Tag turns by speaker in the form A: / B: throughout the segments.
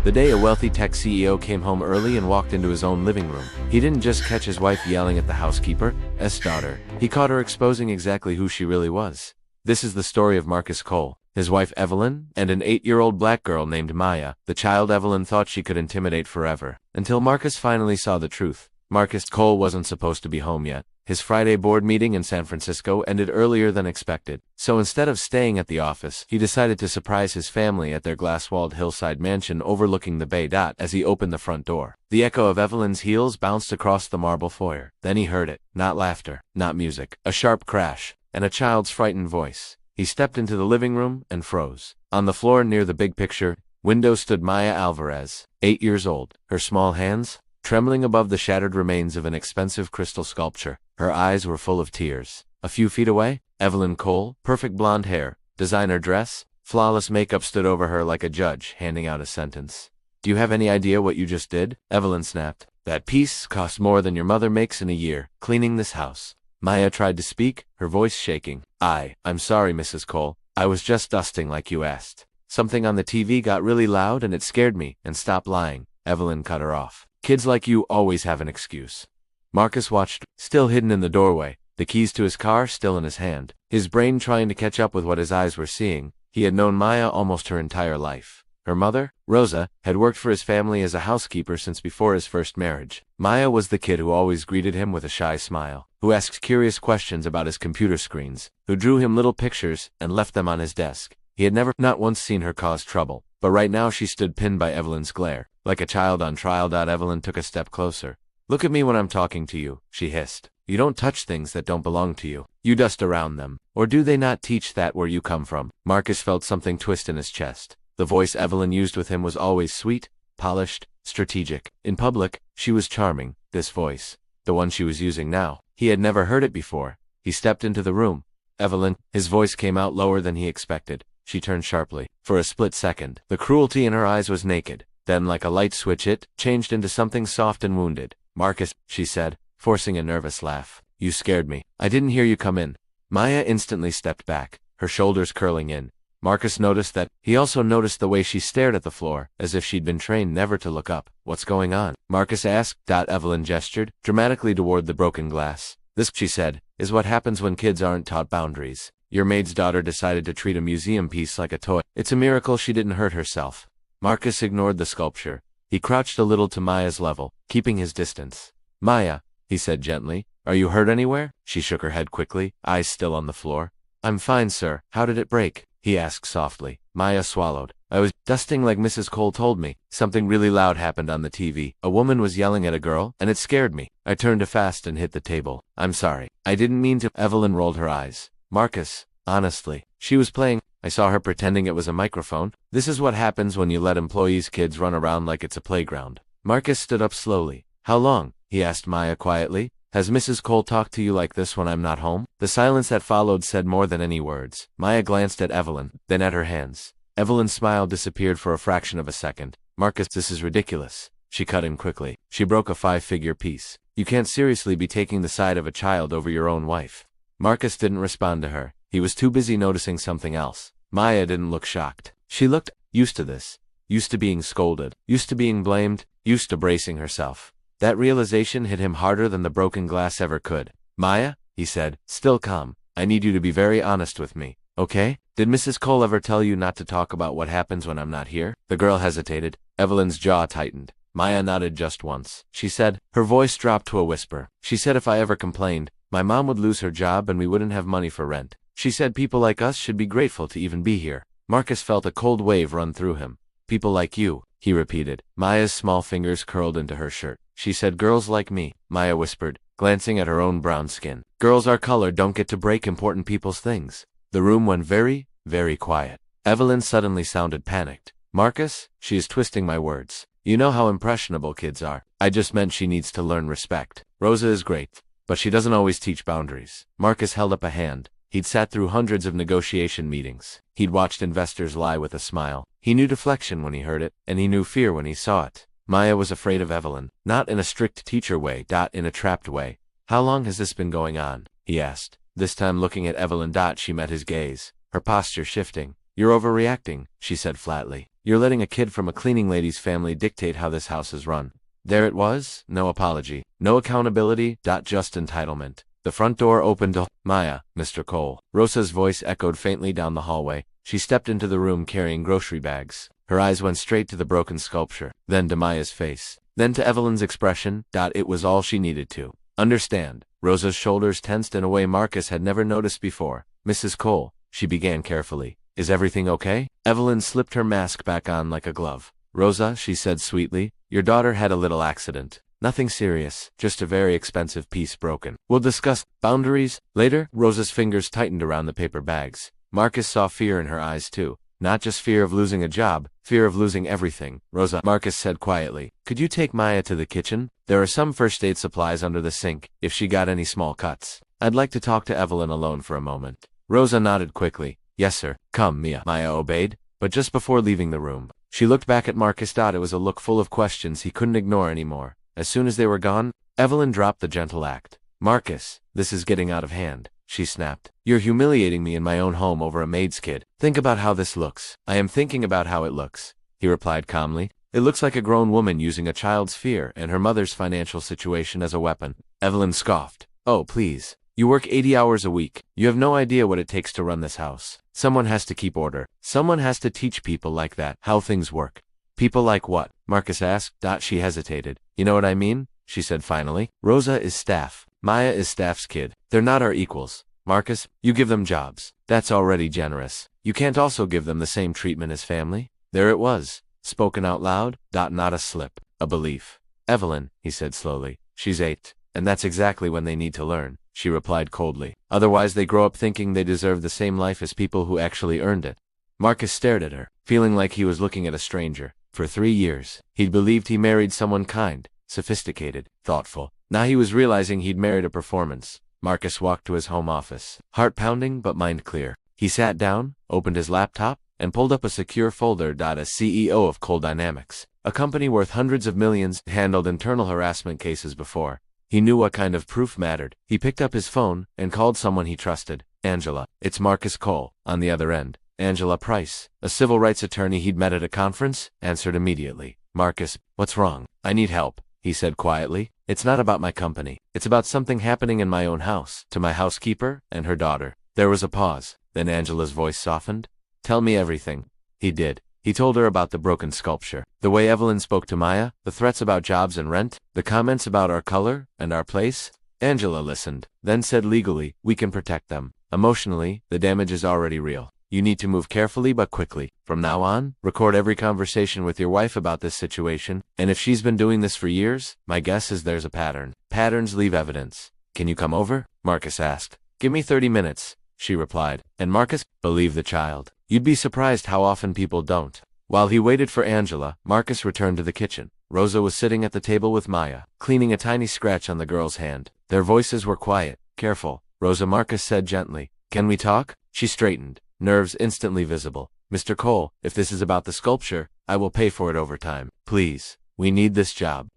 A: The day a wealthy tech CEO came home early and walked into his own living room. He didn't just catch his wife yelling at the housekeeper's daughter. He caught her exposing exactly who she really was. This is the story of Marcus Cole, his wife Evelyn, and an 8-year-old black girl named Maya, the child Evelyn thought she could intimidate forever. Until Marcus finally saw the truth. Marcus Cole wasn't supposed to be home yet. His Friday board meeting in San Francisco ended earlier than expected, so instead of staying at the office, he decided to surprise his family at their glass-walled hillside mansion overlooking the bay. As he opened the front door, the echo of Evelyn's heels bounced across the marble foyer. Then he heard it. Not laughter, not music, a sharp crash, and a child's frightened voice. He stepped into the living room and froze. On the floor near the big picture window stood Maya Alvarez, 8 years old, her small hands trembling above the shattered remains of an expensive crystal sculpture. Her eyes were full of tears. A few feet away, Evelyn Cole, perfect blonde hair, designer dress, flawless makeup stood over her like a judge handing out a sentence. "Do you have any idea what you just did?" Evelyn snapped. "That piece cost more than your mother makes in a year, cleaning this house." Maya tried to speak, her voice shaking. I'm sorry, Mrs. Cole. I was just dusting like you asked. Something on the TV got really loud and it scared me, and stop lying." Evelyn cut her off. "Kids like you always have an excuse." Marcus watched, still hidden in the doorway, the keys to his car still in his hand, his brain trying to catch up with what his eyes were seeing. He had known Maya almost her entire life. Her mother, Rosa, had worked for his family as a housekeeper since before his first marriage. Maya was the kid who always greeted him with a shy smile, who asked curious questions about his computer screens, who drew him little pictures and left them on his desk. He had never, not once, seen her cause trouble, but right now she stood pinned by Evelyn's glare, like a child on trial. Evelyn took a step closer. "Look at me when I'm talking to you," she hissed. "You don't touch things that don't belong to you. You dust around them. Or do they not teach that where you come from?" Marcus felt something twist in his chest. The voice Evelyn used with him was always sweet, polished, strategic. In public, she was charming. This voice, the one she was using now, he had never heard it before. He stepped into the room. "Evelyn," his voice came out lower than he expected. She turned sharply. For a split second, the cruelty in her eyes was naked. Then, like a light switch, it changed into something soft and wounded. "Marcus," she said, forcing a nervous laugh. "You scared me. I didn't hear you come in." Maya instantly stepped back, her shoulders curling in. Marcus noticed that. He also noticed the way she stared at the floor, as if she'd been trained never to look up. "What's going on?" Marcus asked. Evelyn gestured dramatically toward the broken glass. "This," she said, "is what happens when kids aren't taught boundaries. Your maid's daughter decided to treat a museum piece like a toy. It's a miracle she didn't hurt herself." Marcus ignored the sculpture. He crouched a little to Maya's level, keeping his distance. "Maya," he said gently, "are you hurt anywhere?" She shook her head quickly, eyes still on the floor. "I'm fine, sir. How did it break?" he asked softly. Maya swallowed. "I was dusting like Mrs. Cole told me. Something really loud happened on the TV. A woman was yelling at a girl, and it scared me. I turned too fast and hit the table. I'm sorry. I didn't mean to." Evelyn rolled her eyes. "Marcus, honestly, she was playing. I saw her pretending it was a microphone. This is what happens when you let employees' kids run around like it's a playground." Marcus stood up slowly. "How long?" he asked Maya quietly. "Has Mrs. Cole talked to you like this when I'm not home?" The silence that followed said more than any words. Maya glanced at Evelyn, then at her hands. Evelyn's smile disappeared for a fraction of a second. "Marcus, this is ridiculous." She cut in quickly. She broke a 5-figure piece. "You can't seriously be taking the side of a child over your own wife." Marcus didn't respond to her. He was too busy noticing something else. Maya didn't look shocked. She looked used to this. Used to being scolded. Used to being blamed. Used to bracing herself. That realization hit him harder than the broken glass ever could. "Maya," he said, still calm, "I need you to be very honest with me, okay? Did Mrs. Cole ever tell you not to talk about what happens when I'm not here?" The girl hesitated. Evelyn's jaw tightened. Maya nodded just once. She said, her voice dropped to a whisper. "She said if I ever complained, my mom would lose her job and we wouldn't have money for rent. She said people like us should be grateful to even be here." Marcus felt a cold wave run through him. "People like you," he repeated. Maya's small fingers curled into her shirt. "She said girls like me," Maya whispered, glancing at her own brown skin. "Girls our color don't get to break important people's things." The room went very, very quiet. Evelyn suddenly sounded panicked. "Marcus, she is twisting my words. You know how impressionable kids are. I just meant she needs to learn respect. Rosa is great, but she doesn't always teach boundaries." Marcus held up a hand. He'd sat through hundreds of negotiation meetings. He'd watched investors lie with a smile. He knew deflection when he heard it, and he knew fear when he saw it. Maya was afraid of Evelyn, not in a strict teacher way, in a trapped way. "How long has this been going on?" he asked. This time looking at Evelyn. She met his gaze, her posture shifting. "You're overreacting," she said flatly. You're letting a kid from a cleaning lady's family dictate how this house is run. There it was, no apology, no accountability, just entitlement. The front door opened to Maya, Mr. Cole. Rosa's voice echoed faintly down the hallway. She stepped into the room carrying grocery bags. Her eyes went straight to the broken sculpture, then to Maya's face, then to Evelyn's expression. It was all she needed to understand. Rosa's shoulders tensed in a way Marcus had never noticed before. Mrs. Cole, she began carefully. Is everything okay? Evelyn slipped her mask back on like a glove. Rosa, she said sweetly, your daughter had a little accident. Nothing serious, just a very expensive piece broken. We'll discuss boundaries later. Rosa's fingers tightened around the paper bags. Marcus saw fear in her eyes too. Not just fear of losing a job, fear of losing everything. Rosa, Marcus said quietly, could you take Maya to the kitchen? There are some first aid supplies under the sink, if she got any small cuts. I'd like to talk to Evelyn alone for a moment. Rosa nodded quickly. Yes, sir. Come, Mia. Maya obeyed, but just before leaving the room, she looked back at Marcus. It was a look full of questions he couldn't ignore anymore. As soon as they were gone, Evelyn dropped the gentle act. Marcus, this is getting out of hand, she snapped. You're humiliating me in my own home over a maid's kid. Think about how this looks. I am thinking about how it looks, he replied calmly. It looks like a grown woman using a child's fear and her mother's financial situation as a weapon. Evelyn scoffed. Oh, please. You work 80 hours a week. You have no idea what it takes to run this house. Someone has to keep order. Someone has to teach people like that how things work. People like what? Marcus asked. She hesitated. You know what I mean? She said finally. Rosa is staff. Maya is staff's kid. They're not our equals. Marcus, you give them jobs. That's already generous. You can't also give them the same treatment as family? There it was, spoken out loud. Not a slip, a belief. Evelyn, he said slowly. She's 8, and that's exactly when they need to learn, she replied coldly. Otherwise they grow up thinking they deserve the same life as people who actually earned it. Marcus stared at her, feeling like he was looking at a stranger. For 3 years, he'd believed he married someone kind, sophisticated, thoughtful. Now he was realizing he'd married a performance. Marcus walked to his home office, heart pounding but mind clear. He sat down, opened his laptop, and pulled up a secure folder. As CEO of Cole Dynamics, a company worth hundreds of millions, handled internal harassment cases before. He knew what kind of proof mattered. He picked up his phone and called someone he trusted. Angela, it's Marcus Cole, on the other end. Angela Price, a civil rights attorney he'd met at a conference, answered immediately. Marcus, what's wrong? I need help, he said quietly. It's not about my company. It's about something happening in my own house, to my housekeeper and her daughter. There was a pause. Then Angela's voice softened. Tell me everything. He did. He told her about the broken sculpture, the way Evelyn spoke to Maya, the threats about jobs and rent, the comments about our color and our place. Angela listened, then said legally, we can protect them. Emotionally, the damage is already real. You need to move carefully but quickly. From now on, record every conversation with your wife about this situation, and if she's been doing this for years, my guess is there's a pattern. Patterns leave evidence. Can you come over? Marcus asked. Give me 30 minutes, she replied. And Marcus, believe the child. You'd be surprised how often people don't. While he waited for Angela, Marcus returned to the kitchen. Rosa was sitting at the table with Maya, cleaning a tiny scratch on the girl's hand. Their voices were quiet, careful. Rosa, Marcus said gently. Can we talk? She straightened, nerves instantly visible. Mr. Cole, if this is about the sculpture, I will pay for it over time. Please. We need this job.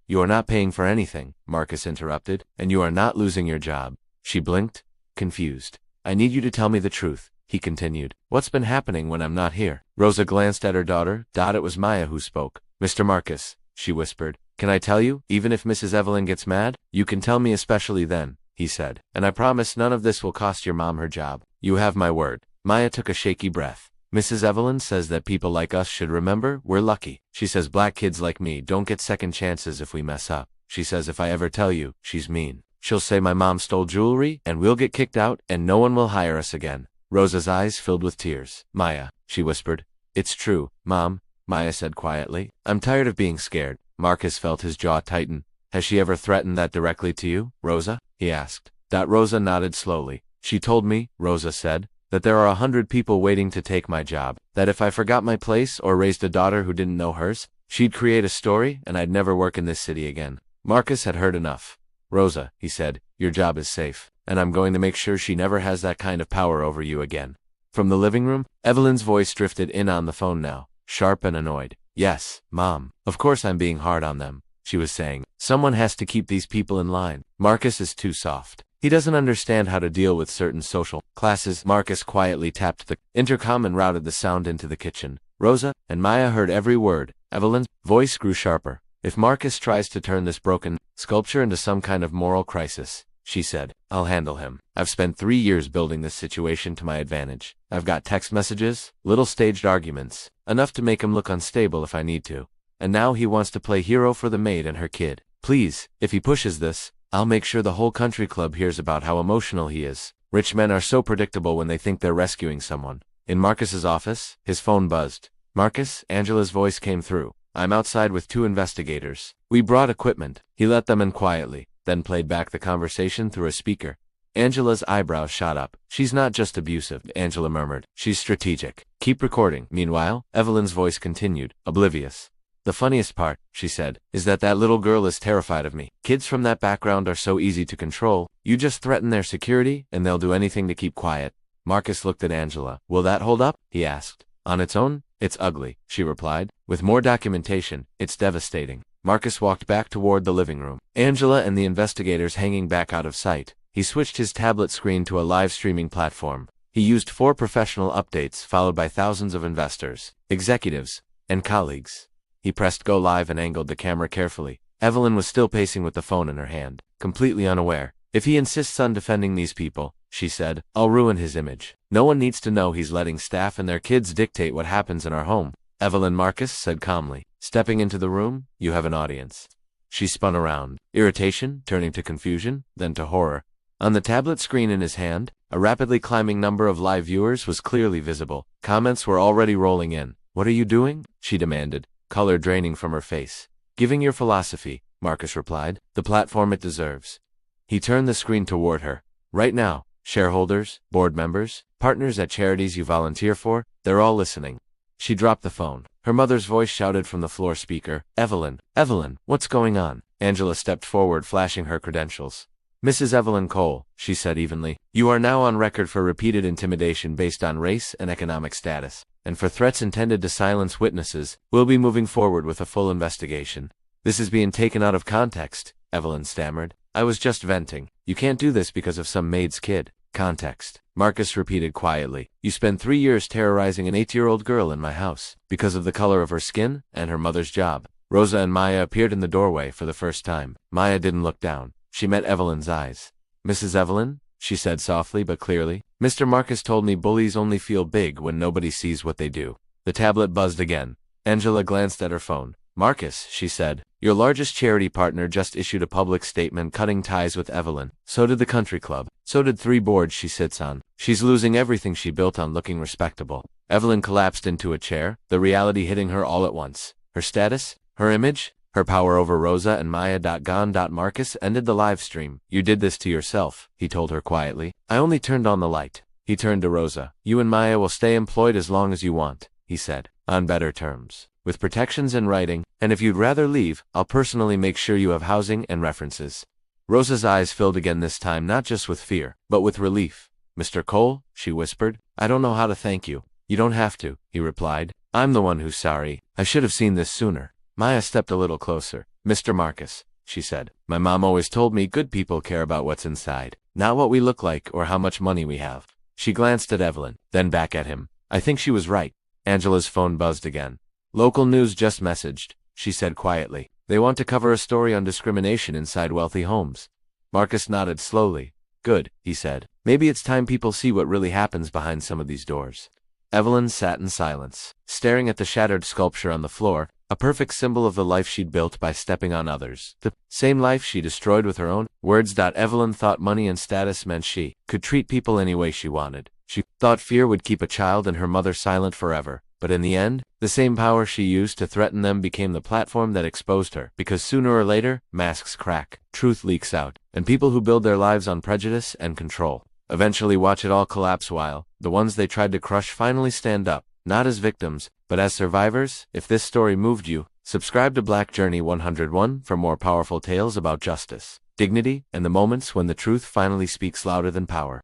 A: You are not paying for anything, Marcus interrupted, and you are not losing your job. She blinked, confused. I need you to tell me the truth, he continued. What's been happening when I'm not here? Rosa glanced at her daughter. It was Maya who spoke. Mr. Marcus, she whispered. Can I tell you, even if Mrs. Evelyn gets mad? You can tell me especially then, he said. And I promise none of this will cost your mom her job. You have my word. Maya took a shaky breath. Mrs. Evelyn says that people like us should remember we're lucky. She says black kids like me don't get second chances if we mess up. She says if I ever tell you, she's mean. She'll say my mom stole jewelry and we'll get kicked out and no one will hire us again. Rosa's eyes filled with tears. Maya, she whispered. It's true, Mom, Maya said quietly. I'm tired of being scared. Marcus felt his jaw tighten. Has she ever threatened that directly to you, Rosa? He asked. Rosa nodded slowly. She told me, Rosa said, that there are 100 people waiting to take my job, that if I forgot my place or raised a daughter who didn't know hers, she'd create a story and I'd never work in this city again. Marcus had heard enough. Rosa, he said, your job is safe, and I'm going to make sure she never has that kind of power over you again. From the living room, Evelyn's voice drifted in on the phone now, sharp and annoyed. Yes, Mom. Of course I'm being hard on them, she was saying. Someone has to keep these people in line. Marcus is too soft. He doesn't understand how to deal with certain social classes. Marcus quietly tapped the intercom and routed the sound into the kitchen. Rosa and Maya heard every word. Evelyn's voice grew sharper. "If Marcus tries to turn this broken sculpture into some kind of moral crisis," she said, "I'll handle him. I've spent 3 years building this situation to my advantage. I've got text messages, little staged arguments, enough to make him look unstable if I need to. And now he wants to play hero for the maid and her kid. Please, if he pushes this, I'll make sure the whole country club hears about how emotional he is. Rich men are so predictable when they think they're rescuing someone." In Marcus's office, his phone buzzed. "Marcus," Angela's voice came through. "I'm outside with 2 investigators. We brought equipment." He let them in quietly, then played back the conversation through a speaker. Angela's eyebrows shot up. "She's not just abusive," Angela murmured. "She's strategic. Keep recording." Meanwhile, Evelyn's voice continued, oblivious. "The funniest part," she said, "is that little girl is terrified of me. Kids from that background are so easy to control. You just threaten their security, and they'll do anything to keep quiet." Marcus looked at Angela. "Will that hold up?" he asked. "On its own, it's ugly," she replied. "With more documentation, it's devastating." Marcus walked back toward the living room, Angela and the investigators hanging back out of sight. He switched his tablet screen to a live streaming platform. He used 4 professional updates followed by thousands of investors, executives, and colleagues. He pressed go live and angled the camera carefully. Evelyn was still pacing with the phone in her hand, completely unaware. "If he insists on defending these people," she said, "I'll ruin his image. No one needs to know he's letting staff and their kids dictate what happens in our home." "Evelyn," Marcus said calmly, stepping into the room, "you have an audience." She spun around, irritation turning to confusion, then to horror. On the tablet screen in his hand, a rapidly climbing number of live viewers was clearly visible. Comments were already rolling in. "What are you doing?" she demanded, color draining from her face. "Giving your philosophy," Marcus replied, "the platform it deserves." He turned the screen toward her. "Right now, shareholders, board members, partners at charities you volunteer for, they're all listening." She dropped the phone. Her mother's voice shouted from the floor speaker, "Evelyn, Evelyn, what's going on?" Angela stepped forward, flashing her credentials. "Mrs. Evelyn Cole," she said evenly, "you are now on record for repeated intimidation based on race and economic status, and for threats intended to silence witnesses. We'll be moving forward with a full investigation." "This is being taken out of context," Evelyn stammered. "I was just venting. You can't do this because of some maid's kid." "Context," Marcus repeated quietly. "You spent 3 years terrorizing an 8-year-old girl in my house, because of the color of her skin and her mother's job." Rosa and Maya appeared in the doorway for the first time. Maya didn't look down. She met Evelyn's eyes. "Mrs. Evelyn," she said softly but clearly, "Mr. Marcus told me bullies only feel big when nobody sees what they do." The tablet buzzed again. Angela glanced at her phone. "Marcus," she said, "your largest charity partner just issued a public statement cutting ties with Evelyn. So did the country club. So did 3 boards she sits on. She's losing everything she built on looking respectable." Evelyn collapsed into a chair, the reality hitting her all at once. Her status, her image, her power over Rosa and Maya. Gone. Marcus ended the live stream. "You did this to yourself," he told her quietly. "I only turned on the light." He turned to Rosa. "You and Maya will stay employed as long as you want," he said, "on better terms, with protections in writing, and if you'd rather leave, I'll personally make sure you have housing and references." Rosa's eyes filled again, this time not just with fear, but with relief. "Mr. Cole," she whispered, "I don't know how to thank you." "You don't have to," he replied. "I'm the one who's sorry. I should have seen this sooner." Maya stepped a little closer. "Mr. Marcus," she said, "my mom always told me good people care about what's inside, not what we look like or how much money we have." She glanced at Evelyn, then back at him. "I think she was right." Angela's phone buzzed again. "Local news just messaged," she said quietly. "They want to cover a story on discrimination inside wealthy homes." Marcus nodded slowly. "Good," he said. "Maybe it's time people see what really happens behind some of these doors." Evelyn sat in silence, staring at the shattered sculpture on the floor, a perfect symbol of the life she'd built by stepping on others. The same life she destroyed with her own words. Evelyn thought money and status meant she could treat people any way she wanted. She thought fear would keep a child and her mother silent forever. But in the end, the same power she used to threaten them became the platform that exposed her. Because sooner or later, masks crack, truth leaks out, and people who build their lives on prejudice and control eventually watch it all collapse, while the ones they tried to crush finally stand up, not as victims, but as survivors. If this story moved you, subscribe to Black Journey 101 for more powerful tales about justice, dignity, and the moments when the truth finally speaks louder than power.